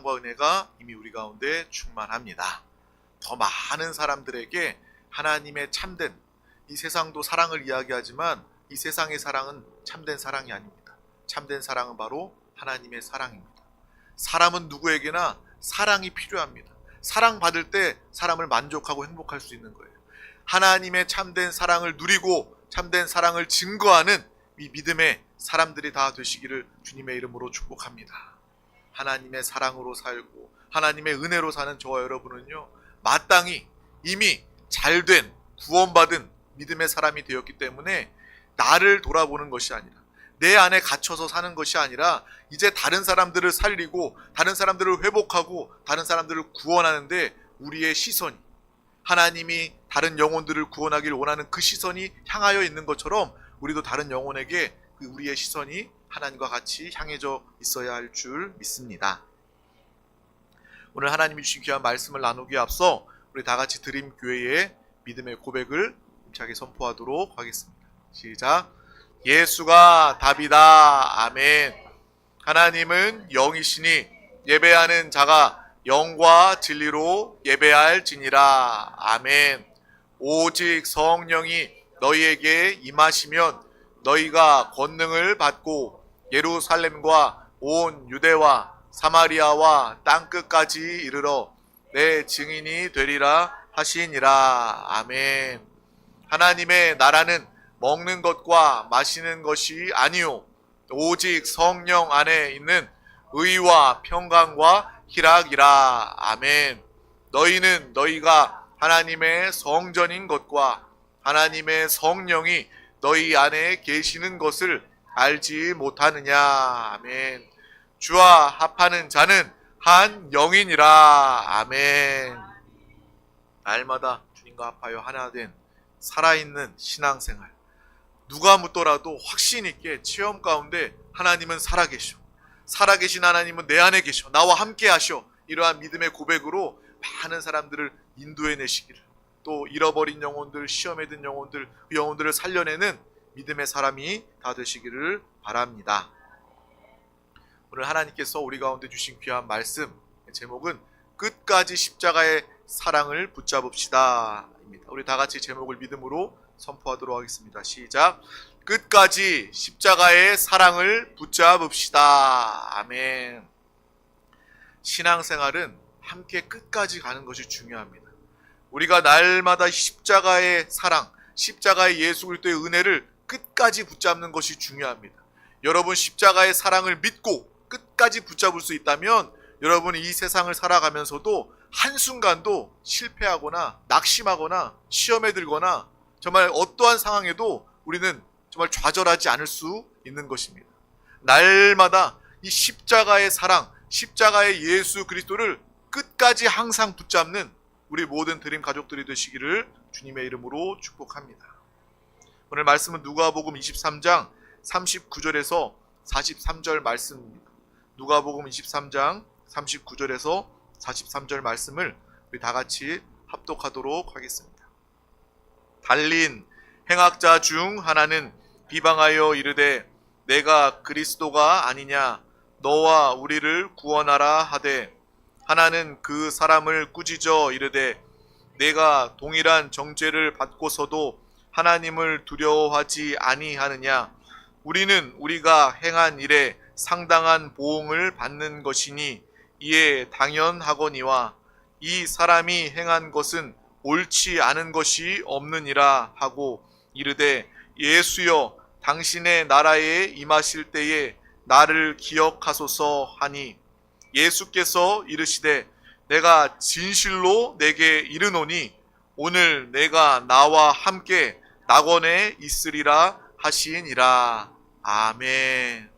사랑과 은혜가 이미 우리 가운데 충만합니다. 더 많은 사람들에게 하나님의 참된, 이 세상도 사랑을 이야기하지만 이 세상의 사랑은 참된 사랑이 아닙니다. 참된 사랑은 바로 하나님의 사랑입니다. 사람은 누구에게나 사랑이 필요합니다. 사랑받을 때 사람을 만족하고 행복할 수 있는 거예요. 하나님의 참된 사랑을 누리고 참된 사랑을 증거하는 이 믿음의 사람들이 다 되시기를 주님의 이름으로 축복합니다. 하나님의 사랑으로 살고 하나님의 은혜로 사는 저와 여러분은요, 마땅히 이미 잘된 구원받은 믿음의 사람이 되었기 때문에 나를 돌아보는 것이 아니라, 내 안에 갇혀서 사는 것이 아니라 이제 다른 사람들을 살리고 다른 사람들을 회복하고 다른 사람들을 구원하는데 우리의 시선이, 하나님이 다른 영혼들을 구원하기를 원하는 그 시선이 향하여 있는 것처럼 우리도 다른 영혼에게 우리의 시선이 하나님과 같이 향해져 있어야 할 줄 믿습니다. 오늘 하나님이 주신 귀한 말씀을 나누기에 앞서 우리 다 같이 드림교회의 믿음의 고백을 힘차게 선포하도록 하겠습니다. 시작. 예수가 답이다. 아멘. 하나님은 영이시니 예배하는 자가 영과 진리로 예배할지니라. 아멘. 오직 성령이 너희에게 임하시면 너희가 권능을 받고 예루살렘과 온 유대와 사마리아와 땅끝까지 이르러 내 증인이 되리라 하시니라. 아멘. 하나님의 나라는 먹는 것과 마시는 것이 아니요 오직 성령 안에 있는 의와 평강과 희락이라. 아멘. 너희는 너희가 하나님의 성전인 것과 하나님의 성령이 너희 안에 계시는 것을 알지 못하느냐. 아멘. 주와 합하는 자는 한 영이니라. 아멘. 날마다 주님과 합하여 하나 된 살아있는 신앙생활, 누가 묻더라도 확신 있게 체험 가운데 하나님은 살아계셔, 살아계신 하나님은 내 안에 계셔, 나와 함께 하셔, 이러한 믿음의 고백으로 많은 사람들을 인도해내시기를, 또 잃어버린 영혼들, 시험에 든 영혼들, 그 영혼들을 살려내는 믿음의 사람이 다 되시기를 바랍니다. 오늘 하나님께서 우리 가운데 주신 귀한 말씀 제목은 끝까지 십자가의 사랑을 붙잡읍시다 입니다. 우리 다 같이 제목을 믿음으로 선포하도록 하겠습니다. 시작. 끝까지 십자가의 사랑을 붙잡읍시다. 아멘. 신앙생활은 함께 끝까지 가는 것이 중요합니다. 우리가 날마다 십자가의 사랑, 십자가의 예수 그리스도의 은혜를 끝까지 붙잡는 것이 중요합니다. 여러분 십자가의 사랑을 믿고 끝까지 붙잡을 수 있다면 여러분이 이 세상을 살아가면서도 한순간도 실패하거나 낙심하거나 시험에 들거나 정말 어떠한 상황에도 우리는 정말 좌절하지 않을 수 있는 것입니다. 날마다 이 십자가의 사랑, 십자가의 예수 그리스도를 끝까지 항상 붙잡는 우리 모든 드림 가족들이 되시기를 주님의 이름으로 축복합니다. 오늘 말씀은 누가복음 23장 39절에서 43절 말씀입니다. 누가복음 23장 39절에서 43절 말씀을 우리 다 같이 합독하도록 하겠습니다. 달린 행악자 중 하나는 비방하여 이르되 내가 그리스도가 아니냐 너와 우리를 구원하라 하되, 하나는 그 사람을 꾸짖어 이르되 내가 동일한 정죄를 받고서도 하나님을 두려워하지 아니하느냐. 우리는 우리가 행한 일에 상당한 보응을 받는 것이니 이에 당연하거니와 이 사람이 행한 것은 옳지 않은 것이 없느니라 하고 이르되 예수여 당신의 나라에 임하실 때에 나를 기억하소서 하니, 예수께서 이르시되 내가 진실로 내게 이르노니 오늘 내가 나와 함께 낙원에 있으리라 하시니라. 아멘.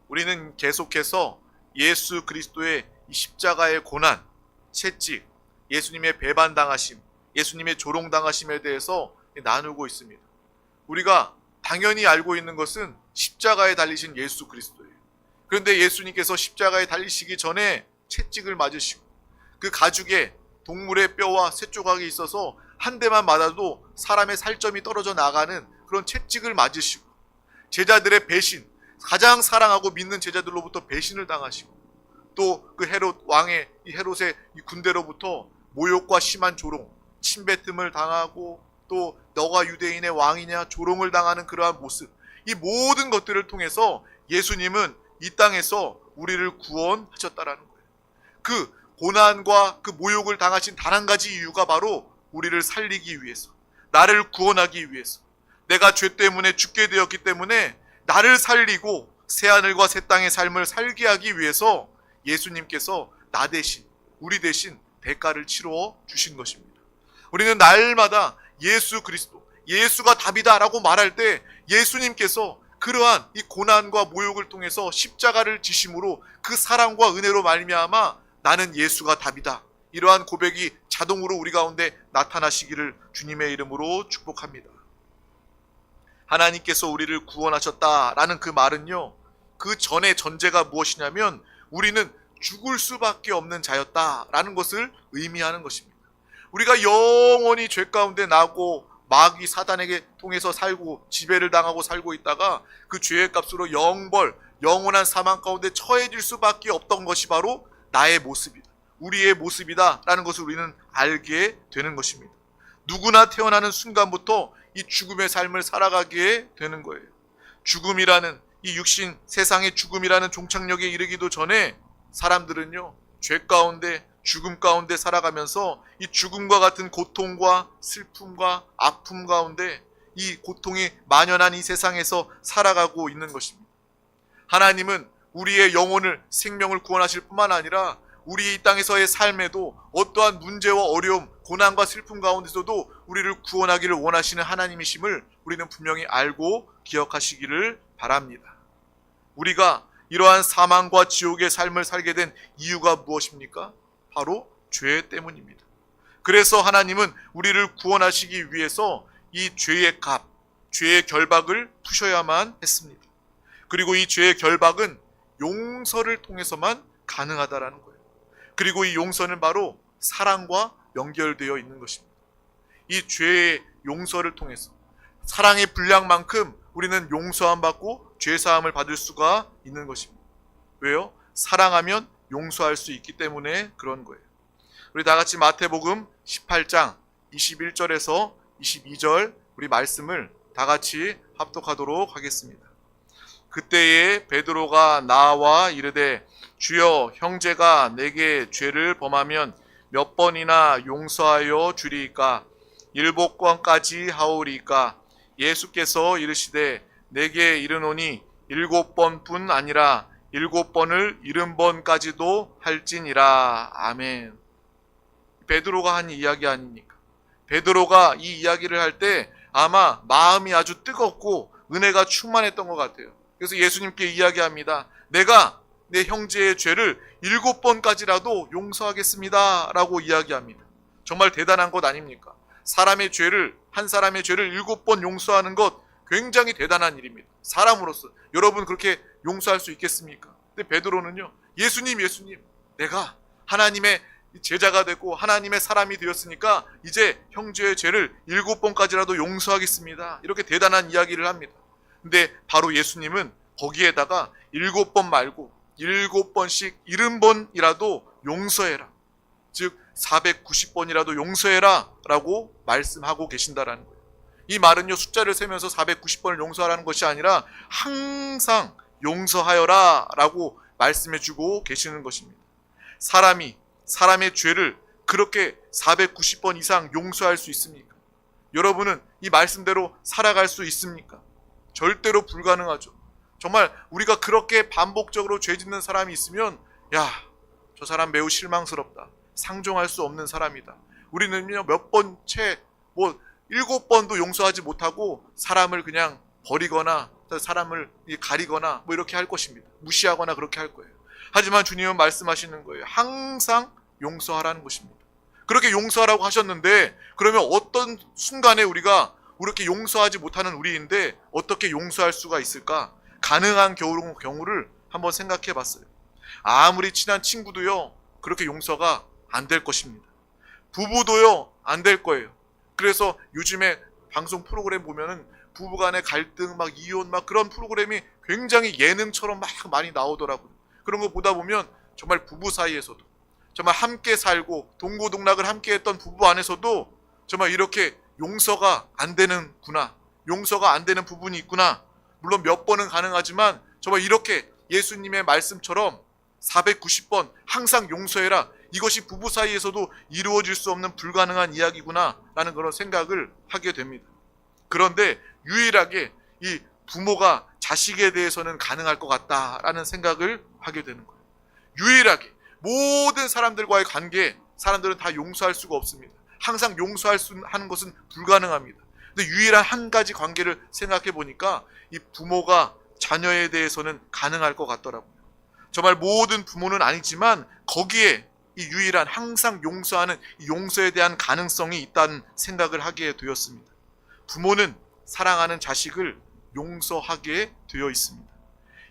우리는 계속해서 예수 그리스도의 이 십자가의 고난, 채찍, 예수님의 배반당하심, 예수님의 조롱당하심에 대해서 나누고 있습니다. 우리가 당연히 알고 있는 것은 십자가에 달리신 예수 그리스도예요. 그런데 예수님께서 십자가에 달리시기 전에 채찍을 맞으시고 그 가죽에 동물의 뼈와 새 조각이 있어서 한 대만 맞아도 사람의 살점이 떨어져 나가는 그런 채찍을 맞으시고, 제자들의 배신, 가장 사랑하고 믿는 제자들로부터 배신을 당하시고, 또 그 헤롯 왕의 이 헤롯의 이 군대로부터 모욕과 심한 조롱, 침뱉음을 당하고 또 너가 유대인의 왕이냐 조롱을 당하는 그러한 모습, 이 모든 것들을 통해서 예수님은 이 땅에서 우리를 구원하셨다라는 거예요. 그 고난과 그 모욕을 당하신 단 한 가지 이유가 바로 우리를 살리기 위해서, 나를 구원하기 위해서, 내가 죄 때문에 죽게 되었기 때문에 나를 살리고 새하늘과 새 땅의 삶을 살게 하기 위해서 예수님께서 나 대신, 우리 대신 대가를 치러 주신 것입니다. 우리는 날마다 예수 그리스도, 예수가 답이다 라고 말할 때 예수님께서 그러한 이 고난과 모욕을 통해서 십자가를 지심으로 그 사랑과 은혜로 말미암아 나는 예수가 답이다, 이러한 고백이 자동으로 우리 가운데 나타나시기를 주님의 이름으로 축복합니다. 하나님께서 우리를 구원하셨다라는 그 말은요, 그 전의 전제가 무엇이냐면 우리는 죽을 수밖에 없는 자였다라는 것을 의미하는 것입니다. 우리가 영원히 죄 가운데 나고 마귀 사단에게 통해서 살고 지배를 당하고 살고 있다가 그 죄의 값으로 영벌, 영원한 사망 가운데 처해질 수밖에 없던 것이 바로 나의 모습이다, 우리의 모습이다 라는 것을 우리는 알게 되는 것입니다. 누구나 태어나는 순간부터 이 죽음의 삶을 살아가게 되는 거예요. 죽음이라는 이 육신, 세상의 죽음이라는 종착역에 이르기도 전에 사람들은요, 죄 가운데, 죽음 가운데 살아가면서 이 죽음과 같은 고통과 슬픔과 아픔 가운데 이 고통이 만연한 이 세상에서 살아가고 있는 것입니다. 하나님은 우리의 영혼을, 생명을 구원하실 뿐만 아니라 우리 이 땅에서의 삶에도 어떠한 문제와 어려움, 고난과 슬픔 가운데서도 우리를 구원하기를 원하시는 하나님이심을 우리는 분명히 알고 기억하시기를 바랍니다. 우리가 이러한 사망과 지옥의 삶을 살게 된 이유가 무엇입니까? 바로 죄 때문입니다. 그래서 하나님은 우리를 구원하시기 위해서 이 죄의 값, 죄의 결박을 푸셔야만 했습니다. 그리고 이 죄의 결박은 용서를 통해서만 가능하다라는 거예요. 그리고 이 용서는 바로 사랑과 연결되어 있는 것입니다. 이 죄의 용서를 통해서 사랑의 분량만큼 우리는 용서함 받고 죄사함을 받을 수가 있는 것입니다. 왜요? 사랑하면 용서할 수 있기 때문에 그런 거예요. 우리 다 같이 마태복음 18장 21절에서 22절 우리 말씀을 다 같이 합독하도록 하겠습니다. 그때에 베드로가 나와 이르되 주여, 형제가 내게 죄를 범하면 몇 번이나 용서하여 주리이까? 7번까지 하오리이까? 예수께서 이르시되 내게 이르노니 7번뿐 아니라 7번을 70번까지도 할지니라. 아멘. 베드로가 한 이야기 아닙니까? 베드로가 이 이야기를 할 때 아마 마음이 아주 뜨겁고 은혜가 충만했던 것 같아요. 그래서 예수님께 이야기합니다. 내가 내 형제의 죄를 7번까지라도 용서하겠습니다 라고 이야기합니다. 정말 대단한 것 아닙니까? 사람의 죄를, 한 사람의 죄를 7번 용서하는 것 굉장히 대단한 일입니다. 사람으로서 여러분 그렇게 용서할 수 있겠습니까? 근데 베드로는요, 예수님 내가 하나님의 제자가 되고 하나님의 사람이 되었으니까 이제 형제의 죄를 7번까지라도 용서하겠습니다, 이렇게 대단한 이야기를 합니다. 근데 바로 예수님은 거기에다가 7번 말고 7번씩 70번이라도 용서해라, 즉 490번이라도 용서해라 라고 말씀하고 계신다라는 거예요. 이 말은요, 숫자를 세면서 490번을 용서하라는 것이 아니라 항상 용서하여라 라고 말씀해주고 계시는 것입니다. 사람의 죄를 그렇게 490번 이상 용서할 수 있습니까? 여러분은 이 말씀대로 살아갈 수 있습니까? 절대로 불가능하죠. 정말 우리가 그렇게 반복적으로 죄 짓는 사람이 있으면 야, 저 사람 매우 실망스럽다, 상종할 수 없는 사람이다. 우리는요, 몇 번 7번도 용서하지 못하고 사람을 그냥 버리거나 사람을 가리거나 이렇게 할 것입니다. 무시하거나 그렇게 할 거예요. 하지만 주님은 말씀하시는 거예요. 항상 용서하라는 것입니다. 그렇게 용서하라고 하셨는데 그러면 어떤 순간에 우리가 그렇게 용서하지 못하는 우리인데 어떻게 용서할 수가 있을까? 가능한 경우를 한번 생각해 봤어요. 아무리 친한 친구도요, 그렇게 용서가 안 될 것입니다. 부부도요, 안 될 거예요. 그래서 요즘에 방송 프로그램 보면은 부부간의 갈등, 이혼, 그런 프로그램이 굉장히 예능처럼 많이 나오더라고요. 그런 거 보다 보면 정말 부부 사이에서도, 정말 함께 살고 동고동락을 함께 했던 부부 안에서도 정말 이렇게 용서가 안 되는구나, 용서가 안 되는 부분이 있구나. 물론 몇 번은 가능하지만 정말 이렇게 예수님의 말씀처럼 490번 항상 용서해라, 이것이 부부 사이에서도 이루어질 수 없는 불가능한 이야기구나 라는 그런 생각을 하게 됩니다. 그런데 유일하게 이 부모가 자식에 대해서는 가능할 것 같다라는 생각을 하게 되는 거예요. 유일하게 모든 사람들과의 관계, 사람들은 다 용서할 수가 없습니다. 항상 용서할 수 하는 것은 불가능합니다. 근데 유일한 한 가지 관계를 생각해 보니까 이 부모가 자녀에 대해서는 가능할 것 같더라고요. 정말 모든 부모는 아니지만 거기에 이 유일한 항상 용서하는 이 용서에 대한 가능성이 있다는 생각을 하게 되었습니다. 부모는 사랑하는 자식을 용서하게 되어 있습니다.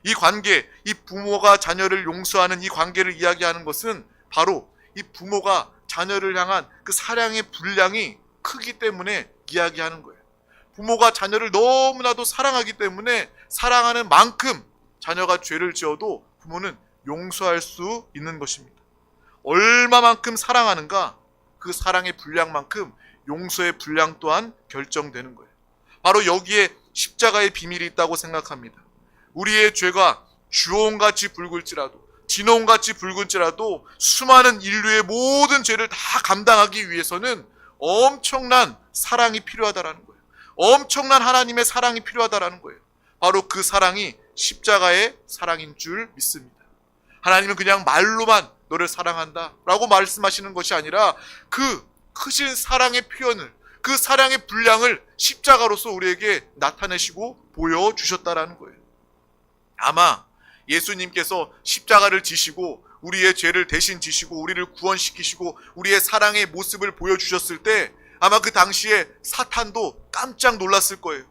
이 관계, 이 부모가 자녀를 용서하는 이 관계를 이야기하는 것은 바로 이 부모가 자녀를 향한 그 사랑의 분량이 크기 때문에 이야기하는 거예요. 부모가 자녀를 너무나도 사랑하기 때문에 사랑하는 만큼 자녀가 죄를 지어도 부모는 용서할 수 있는 것입니다. 얼마만큼 사랑하는가, 그 사랑의 분량만큼 용서의 분량 또한 결정되는 거예요. 바로 여기에 십자가의 비밀이 있다고 생각합니다. 우리의 죄가 주홍같이 붉을지라도, 진홍같이 붉을지라도 수많은 인류의 모든 죄를 다 감당하기 위해서는 엄청난 사랑이 필요하다라는 거예요. 엄청난 하나님의 사랑이 필요하다라는 거예요. 바로 그 사랑이 십자가의 사랑인 줄 믿습니다. 하나님은 그냥 말로만 너를 사랑한다 라고 말씀하시는 것이 아니라 그 크신 사랑의 표현을, 그 사랑의 분량을 십자가로서 우리에게 나타내시고 보여주셨다라는 거예요. 아마 예수님께서 십자가를 지시고 우리의 죄를 대신 지시고 우리를 구원시키시고 우리의 사랑의 모습을 보여주셨을 때 아마 그 당시에 사탄도 깜짝 놀랐을 거예요.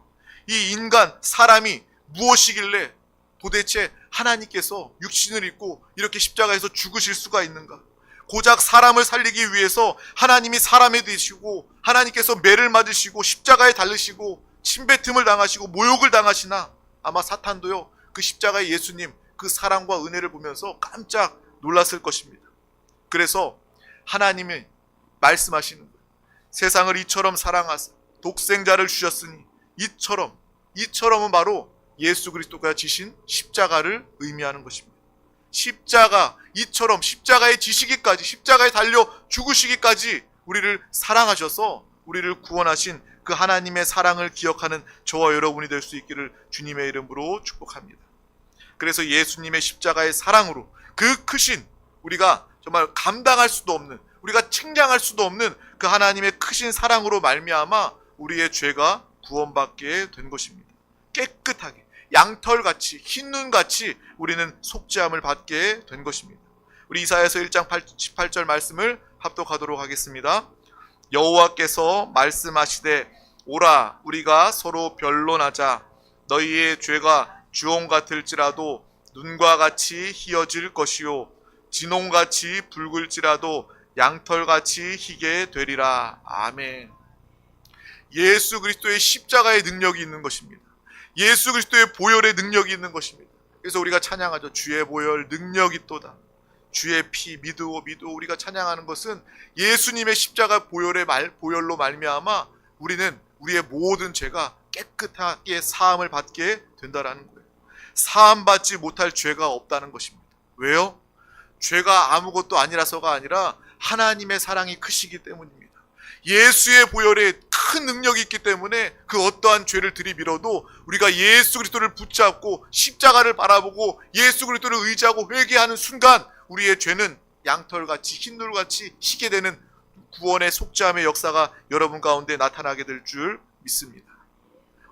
이 인간, 사람이 무엇이길래 도대체 하나님께서 육신을 입고 이렇게 십자가에서 죽으실 수가 있는가? 고작 사람을 살리기 위해서 하나님이 사람이 되시고 하나님께서 매를 맞으시고 십자가에 달리시고 침뱉음을 당하시고 모욕을 당하시나? 아마 사탄도요, 그 십자가의 예수님, 그 사랑과 은혜를 보면서 깜짝 놀랐을 것입니다. 그래서 하나님이 말씀하시는 거예요. 세상을 이처럼 사랑하사 독생자를 주셨으니, 이처럼은 바로 예수 그리스도가 지신 십자가를 의미하는 것입니다. 십자가, 이처럼 십자가에 지시기까지, 십자가에 달려 죽으시기까지 우리를 사랑하셔서 우리를 구원하신 그 하나님의 사랑을 기억하는 저와 여러분이 될 수 있기를 주님의 이름으로 축복합니다. 그래서 예수님의 십자가의 사랑으로 그 크신, 우리가 정말 감당할 수도 없는, 우리가 측량할 수도 없는 그 하나님의 크신 사랑으로 말미암아 우리의 죄가 구원받게 된 것입니다. 깨끗하게 양털같이 흰눈같이 우리는 속죄함을 받게 된 것입니다. 우리 이사야서 1장 18절 말씀을 합독하도록 하겠습니다. 여호와께서 말씀하시되 오라 우리가 서로 변론하자. 너희의 죄가 주홍 같을지라도 눈과 같이 희어질 것이요 진홍같이 붉을지라도 양털같이 희게 되리라. 아멘. 예수 그리스도의 십자가의 능력이 있는 것입니다. 예수 그리스도의 보혈의 능력이 있는 것입니다. 그래서 우리가 찬양하죠. 주의 보혈 능력이 있도다. 주의 피 믿으오 우리가 찬양하는 것은 예수님의 십자가 보혈로 말미암아 우리는 우리의 모든 죄가 깨끗하게 사함을 받게 된다라는 거예요. 사함받지 못할 죄가 없다는 것입니다. 왜요? 죄가 아무것도 아니라서가 아니라 하나님의 사랑이 크시기 때문입니다. 예수의 보혈에 큰 능력이 있기 때문에 그 어떠한 죄를 들이밀어도 우리가 예수 그리스도를 붙잡고 십자가를 바라보고 예수 그리스도를 의지하고 회개하는 순간 우리의 죄는 양털같이 흰돌같이 희게 되는 구원의 속죄함의 역사가 여러분 가운데 나타나게 될 줄 믿습니다.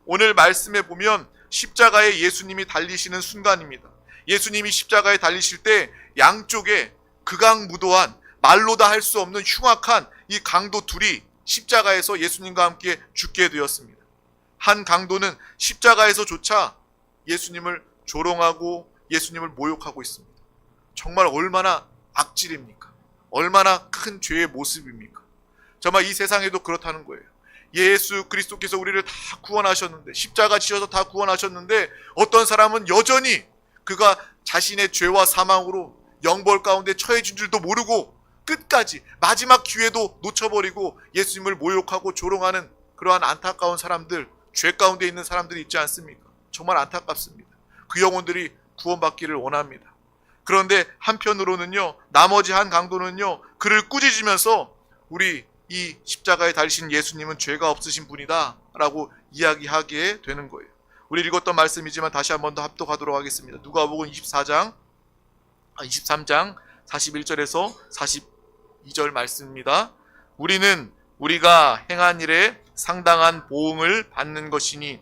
오늘 말씀에 보면 십자가에 예수님이 달리시는 순간입니다. 예수님이 십자가에 달리실 때 양쪽에 극악무도한 말로 다 할 수 없는 흉악한 이 강도 둘이 십자가에서 예수님과 함께 죽게 되었습니다. 한 강도는 십자가에서조차 예수님을 조롱하고 예수님을 모욕하고 있습니다. 정말 얼마나 악질입니까? 얼마나 큰 죄의 모습입니까? 정말 이 세상에도 그렇다는 거예요. 예수 그리스도께서 우리를 다 구원하셨는데, 십자가 지셔서 다 구원하셨는데 어떤 사람은 여전히 그가 자신의 죄와 사망으로 영벌 가운데 처해진 줄도 모르고 끝까지 마지막 기회도 놓쳐버리고 예수님을 모욕하고 조롱하는 그러한 안타까운 사람들, 죄 가운데 있는 사람들이 있지 않습니까? 정말 안타깝습니다. 그 영혼들이 구원받기를 원합니다. 그런데 한편으로는요, 나머지 한 강도는요, 그를 꾸짖으면서 우리 이 십자가에 달리신 예수님은 죄가 없으신 분이다 라고 이야기하게 되는 거예요. 우리 읽었던 말씀이지만 다시 한 번 더 합독하도록 하겠습니다. 누가복음 23장 41절에서 42절 말씀입니다. 우리는 우리가 행한 일에 상당한 보응을 받는 것이니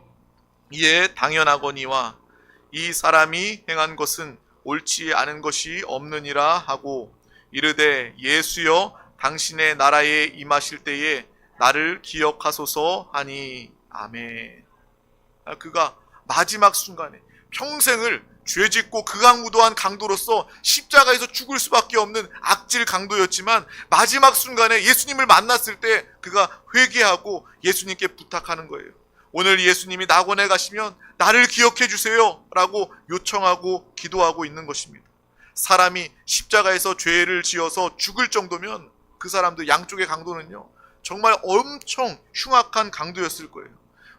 이에 당연하거니와 이 사람이 행한 것은 옳지 않은 것이 없느니라 하고 이르되 예수여 당신의 나라에 임하실 때에 나를 기억하소서 하니 아멘. 그가 마지막 순간에 평생을 죄짓고 극악무도한 강도로서 십자가에서 죽을 수밖에 없는 악질 강도였지만 마지막 순간에 예수님을 만났을 때 그가 회개하고 예수님께 부탁하는 거예요. 오늘 예수님이 낙원에 가시면 나를 기억해 주세요 라고 요청하고 기도하고 있는 것입니다. 사람이 십자가에서 죄를 지어서 죽을 정도면 그 사람도 양쪽의 강도는요 정말 엄청 흉악한 강도였을 거예요.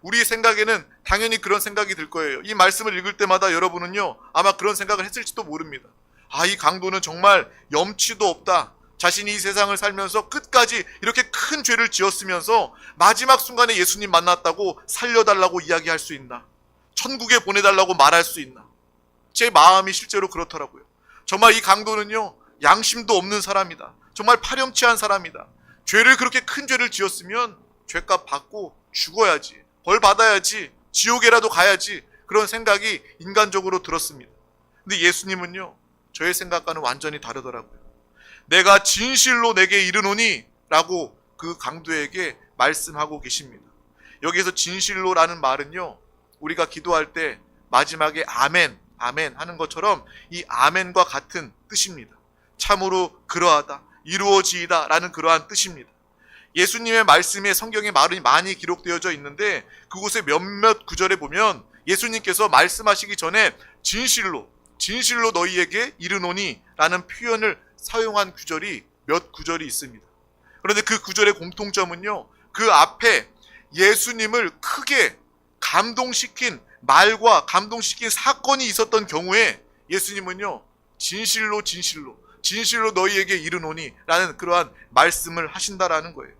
우리 생각에는 당연히 그런 생각이 들 거예요. 이 말씀을 읽을 때마다 여러분은요 아마 그런 생각을 했을지도 모릅니다. 아, 이 강도는 정말 염치도 없다. 자신이 이 세상을 살면서 끝까지 이렇게 큰 죄를 지었으면서 마지막 순간에 예수님 만났다고 살려달라고 이야기할 수 있나? 천국에 보내달라고 말할 수 있나? 제 마음이 실제로 그렇더라고요. 정말 이 강도는요 양심도 없는 사람이다. 정말 파렴치한 사람이다. 죄를 그렇게 큰 죄를 지었으면 죄값 받고 죽어야지. 벌 받아야지. 지옥에라도 가야지. 그런 생각이 인간적으로 들었습니다. 근데 예수님은요 저의 생각과는 완전히 다르더라고요. 내가 진실로 내게 이르노니 라고 그 강도에게 말씀하고 계십니다. 여기에서 진실로라는 말은요 우리가 기도할 때 마지막에 아멘, 아멘 하는 것처럼 이 아멘과 같은 뜻입니다. 참으로 그러하다, 이루어지이다 라는 그러한 뜻입니다. 예수님의 말씀에 성경에 말이 많이 기록되어져 있는데 그곳에 몇몇 구절에 보면 예수님께서 말씀하시기 전에 진실로 너희에게 이르노니 라는 표현을 사용한 구절이 몇 구절이 있습니다. 그런데 그 구절의 공통점은요 그 앞에 예수님을 크게 감동시킨 말과 감동시킨 사건이 있었던 경우에 예수님은요 진실로 너희에게 이르노니 라는 그러한 말씀을 하신다라는 거예요.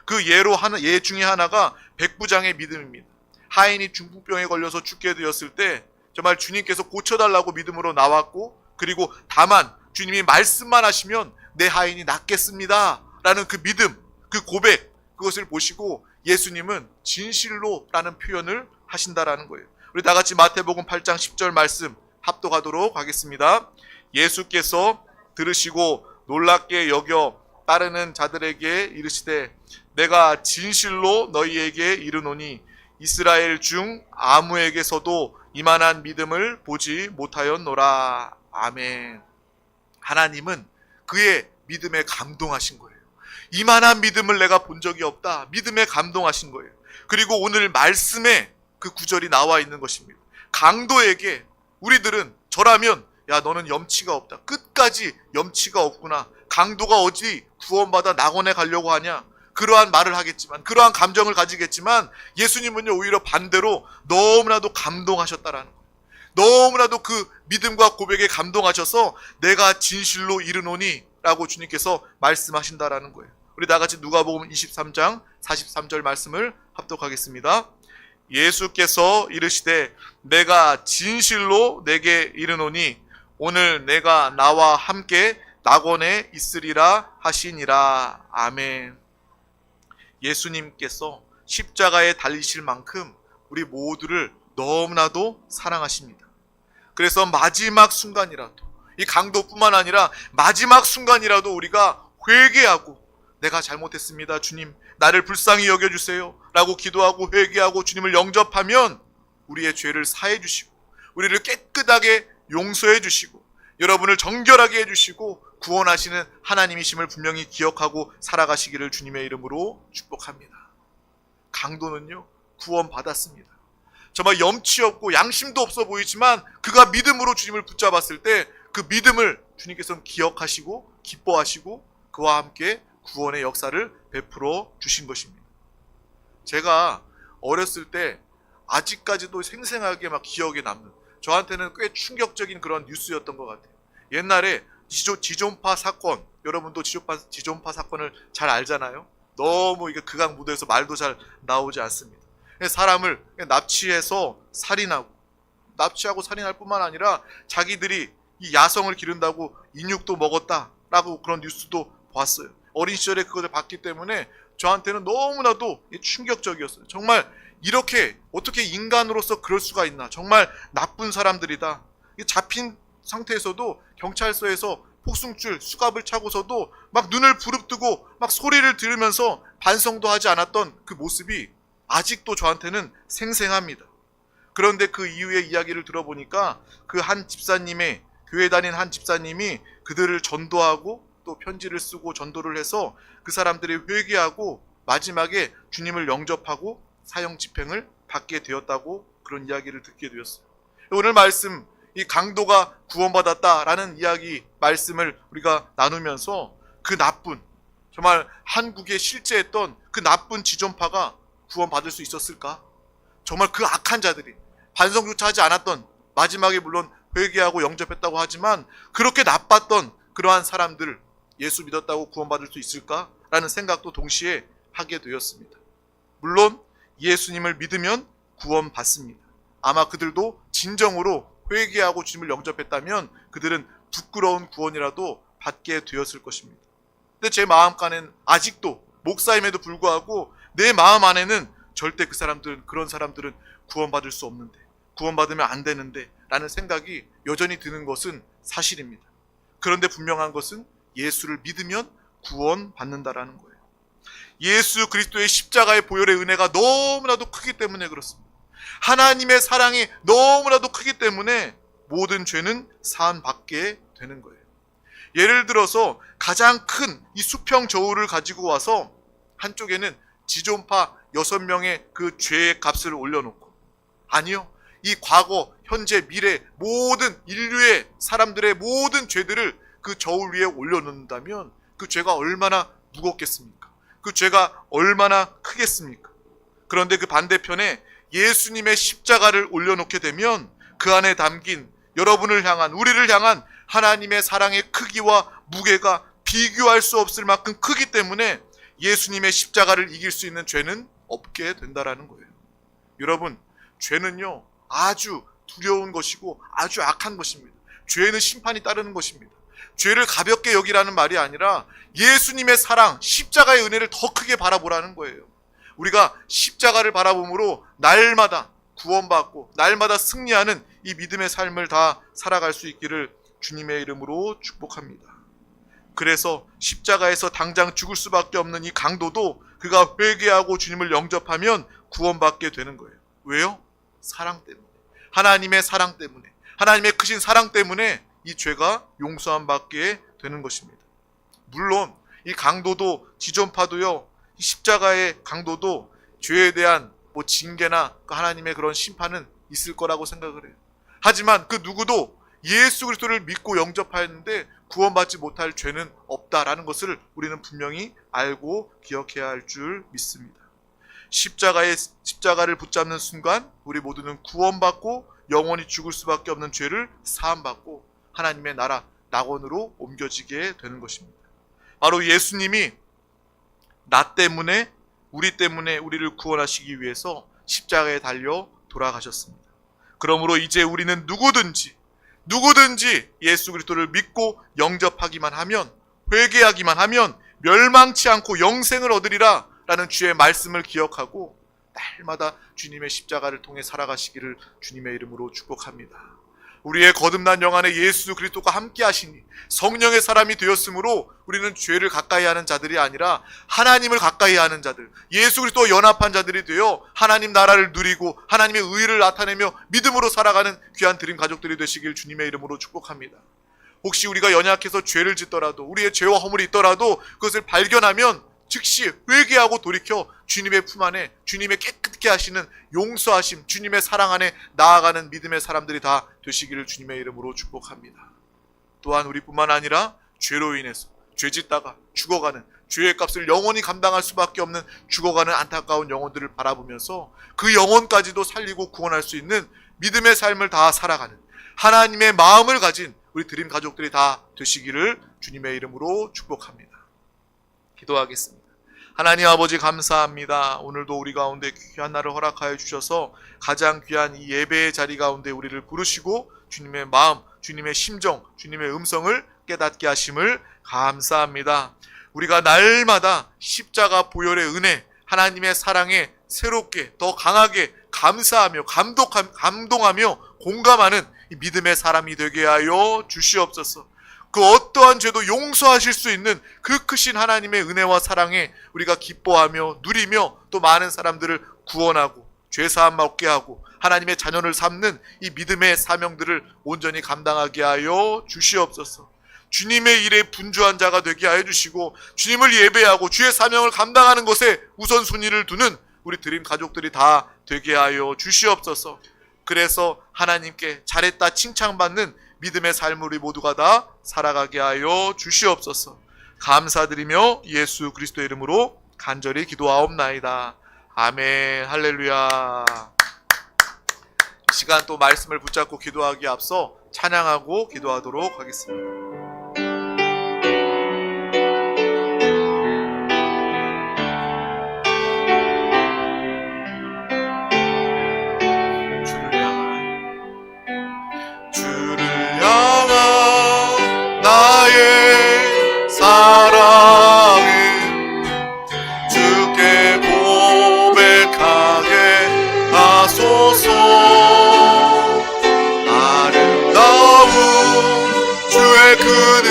그 예 중에 하나가 백부장의 믿음입니다. 하인이 중풍병에 걸려서 죽게 되었을 때 정말 주님께서 고쳐달라고 믿음으로 나왔고 그리고 다만 주님이 말씀만 하시면 내 하인이 낫겠습니다 라는 그 믿음, 그 고백, 그것을 보시고 예수님은 진실로 라는 표현을 하신다라는 거예요. 우리 다같이 마태복음 8장 10절 말씀 합독하도록 하겠습니다. 예수께서 들으시고 놀랍게 여겨 따르는 자들에게 이르시되 내가 진실로 너희에게 이르노니 이스라엘 중 아무에게서도 이만한 믿음을 보지 못하였노라. 아멘. 하나님은 그의 믿음에 감동하신 거예요. 이만한 믿음을 내가 본 적이 없다. 믿음에 감동하신 거예요. 그리고 오늘 말씀에 그 구절이 나와 있는 것입니다. 강도에게 우리들은 저라면 야 너는 염치가 없다. 끝까지 염치가 없구나. 강도가 어디 구원받아 낙원에 가려고 하냐. 그러한 말을 하겠지만 그러한 감정을 가지겠지만 예수님은요 오히려 반대로 너무나도 감동하셨다라는 거예요. 너무나도 그 믿음과 고백에 감동하셔서 내가 진실로 이르노니 라고 주님께서 말씀하신다라는 거예요. 우리 다같이 누가복음 23장 43절 말씀을 합독하겠습니다. 예수께서 이르시되 내가 진실로 내게 이르노니 오늘 내가 나와 함께 낙원에 있으리라 하시니라. 아멘. 예수님께서 십자가에 달리실 만큼 우리 모두를 너무나도 사랑하십니다. 그래서 마지막 순간이라도 이 강도뿐만 아니라 마지막 순간이라도 우리가 회개하고 내가 잘못했습니다. 주님 나를 불쌍히 여겨주세요 라고 기도하고 회개하고 주님을 영접하면 우리의 죄를 사해 주시고 우리를 깨끗하게 용서해 주시고 여러분을 정결하게 해주시고 구원하시는 하나님이심을 분명히 기억하고 살아가시기를 주님의 이름으로 축복합니다. 강도는요 구원받았습니다. 정말 염치 없고 양심도 없어 보이지만 그가 믿음으로 주님을 붙잡았을 때 그 믿음을 주님께서는 기억하시고 기뻐하시고 그와 함께 구원의 역사를 베풀어 주신 것입니다. 제가 어렸을 때 아직까지도 생생하게 막 기억에 남는, 저한테는 꽤 충격적인 그런 뉴스였던 것 같아요. 옛날에 지존파 사건, 여러분도 지존파 사건을 잘 알잖아요. 너무 이게 극악무도해서 말도 잘 나오지 않습니다. 사람을 납치하고 살인할 뿐만 아니라 자기들이 이 야성을 기른다고 인육도 먹었다라고 그런 뉴스도 봤어요. 어린 시절에 그것을 봤기 때문에 저한테는 너무나도 충격적이었어요. 정말 이렇게 어떻게 인간으로서 그럴 수가 있나, 정말 나쁜 사람들이다. 잡힌 상태에서도 경찰서에서 폭승줄 수갑을 차고서도 막 눈을 부릅뜨고 막 소리를 들으면서 반성도 하지 않았던 그 모습이 아직도 저한테는 생생합니다. 그런데 그 이후의 이야기를 들어보니까 그 한 집사님의, 교회 다닌 한 집사님이 그들을 전도하고 또 편지를 쓰고 전도를 해서 그 사람들이 회개하고 마지막에 주님을 영접하고 사형 집행을 받게 되었다고 그런 이야기를 듣게 되었어요. 오늘 말씀, 이 강도가 구원받았다라는 이야기 말씀을 우리가 나누면서 그 나쁜, 정말 한국에 실제했던 그 나쁜 지존파가 구원받을 수 있었을까? 정말 그 악한 자들이, 반성조차 하지 않았던, 마지막에 물론 회개하고 영접했다고 하지만 그렇게 나빴던 그러한 사람들, 예수 믿었다고 구원받을 수 있을까라는 생각도 동시에 하게 되었습니다. 물론 예수님을 믿으면 구원받습니다. 아마 그들도 진정으로 회개하고 주님을 영접했다면 그들은 부끄러운 구원이라도 받게 되었을 것입니다. 근데 제 마음간에는 아직도, 목사임에도 불구하고 내 마음 안에는 절대 그런 사람들은 구원받을 수 없는데, 구원받으면 안 되는데 라는 생각이 여전히 드는 것은 사실입니다. 그런데 분명한 것은 예수를 믿으면 구원받는다라는 거예요. 예수 그리스도의 십자가의 보혈의 은혜가 너무나도 크기 때문에 그렇습니다. 하나님의 사랑이 너무나도 크기 때문에 모든 죄는 사함받게 되는 거예요. 예를 들어서 가장 큰 이 수평 저울을 가지고 와서 한쪽에는 지존파 6명의 그 죄의 값을 올려놓고, 아니요, 이 과거, 현재, 미래 모든 인류의 사람들의 모든 죄들을 그 저울 위에 올려놓는다면 그 죄가 얼마나 무겁겠습니까? 그 죄가 얼마나 크겠습니까? 그런데 그 반대편에 예수님의 십자가를 올려놓게 되면 그 안에 담긴 여러분을 향한, 우리를 향한 하나님의 사랑의 크기와 무게가 비교할 수 없을 만큼 크기 때문에 예수님의 십자가를 이길 수 있는 죄는 없게 된다라는 거예요. 여러분, 죄는요 아주 두려운 것이고 아주 악한 것입니다. 죄는 심판이 따르는 것입니다. 죄를 가볍게 여기라는 말이 아니라 예수님의 사랑, 십자가의 은혜를 더 크게 바라보라는 거예요. 우리가 십자가를 바라봄으로 날마다 구원받고 날마다 승리하는 이 믿음의 삶을 다 살아갈 수 있기를 주님의 이름으로 축복합니다. 그래서 십자가에서 당장 죽을 수밖에 없는 이 강도도 그가 회개하고 주님을 영접하면 구원받게 되는 거예요. 왜요? 사랑 때문에, 하나님의 사랑 때문에, 하나님의 크신 사랑 때문에 이 죄가 용서함 받게 되는 것입니다. 물론 이 강도도, 지존파도요, 이 십자가의 강도도 죄에 대한 징계나 하나님의 그런 심판은 있을 거라고 생각을 해요. 하지만 그 누구도 예수 그리스도를 믿고 영접하였는데 구원받지 못할 죄는 없다라는 것을 우리는 분명히 알고 기억해야 할 줄 믿습니다. 십자가를 붙잡는 순간 우리 모두는 구원받고 영원히 죽을 수밖에 없는 죄를 사함받고 하나님의 나라, 낙원으로 옮겨지게 되는 것입니다. 바로 예수님이 나 때문에, 우리 때문에 우리를 구원하시기 위해서 십자가에 달려 돌아가셨습니다. 그러므로 이제 우리는 누구든지 예수 그리스도를 믿고 영접하기만 하면, 회개하기만 하면 멸망치 않고 영생을 얻으리라 라는 주의 말씀을 기억하고 날마다 주님의 십자가를 통해 살아가시기를 주님의 이름으로 축복합니다. 우리의 거듭난 영 안에 예수 그리스도가 함께 하시니 성령의 사람이 되었으므로 우리는 죄를 가까이 하는 자들이 아니라 하나님을 가까이 하는 자들, 예수 그리스도와 연합한 자들이 되어 하나님 나라를 누리고 하나님의 의를 나타내며 믿음으로 살아가는 귀한 드림 가족들이 되시길 주님의 이름으로 축복합니다. 혹시 우리가 연약해서 죄를 짓더라도, 우리의 죄와 허물이 있더라도 그것을 발견하면 즉시 회개하고 돌이켜 주님의 품 안에, 주님의 깨끗게 하시는 용서하심, 주님의 사랑 안에 나아가는 믿음의 사람들이 다 되시기를 주님의 이름으로 축복합니다. 또한 우리뿐만 아니라 죄로 인해서 죄짓다가 죽어가는, 죄의 값을 영원히 감당할 수밖에 없는 죽어가는 안타까운 영혼들을 바라보면서 그 영혼까지도 살리고 구원할 수 있는 믿음의 삶을 다 살아가는 하나님의 마음을 가진 우리 드림 가족들이 다 되시기를 주님의 이름으로 축복합니다. 기도하겠습니다. 하나님 아버지 감사합니다. 오늘도 우리 가운데 귀한 날을 허락하여 주셔서 가장 귀한 이 예배의 자리 가운데 우리를 부르시고 주님의 마음, 주님의 심정, 주님의 음성을 깨닫게 하심을 감사합니다. 우리가 날마다 십자가 보혈의 은혜, 하나님의 사랑에 새롭게 더 강하게 감사하며 감동하며 공감하는 이 믿음의 사람이 되게 하여 주시옵소서. 그 어떠한 죄도 용서하실 수 있는 그 크신 하나님의 은혜와 사랑에 우리가 기뻐하며 누리며 또 많은 사람들을 구원하고 죄사함 받게 하고 하나님의 자녀를 삼는 이 믿음의 사명들을 온전히 감당하게 하여 주시옵소서. 주님의 일에 분주한 자가 되게 하여 주시고 주님을 예배하고 주의 사명을 감당하는 것에 우선순위를 두는 우리 드림 가족들이 다 되게 하여 주시옵소서. 그래서 하나님께 잘했다 칭찬받는 믿음의 삶을 우리 모두가 다 살아가게 하여 주시옵소서. 감사드리며 예수 그리스도의 이름으로 간절히 기도하옵나이다. 아멘. 할렐루야. 이 시간 또 말씀을 붙잡고 기도하기에 앞서 찬양하고 기도하도록 하겠습니다. 나의 사랑은 주께 고백하게 하소서. 아름다운 주의 그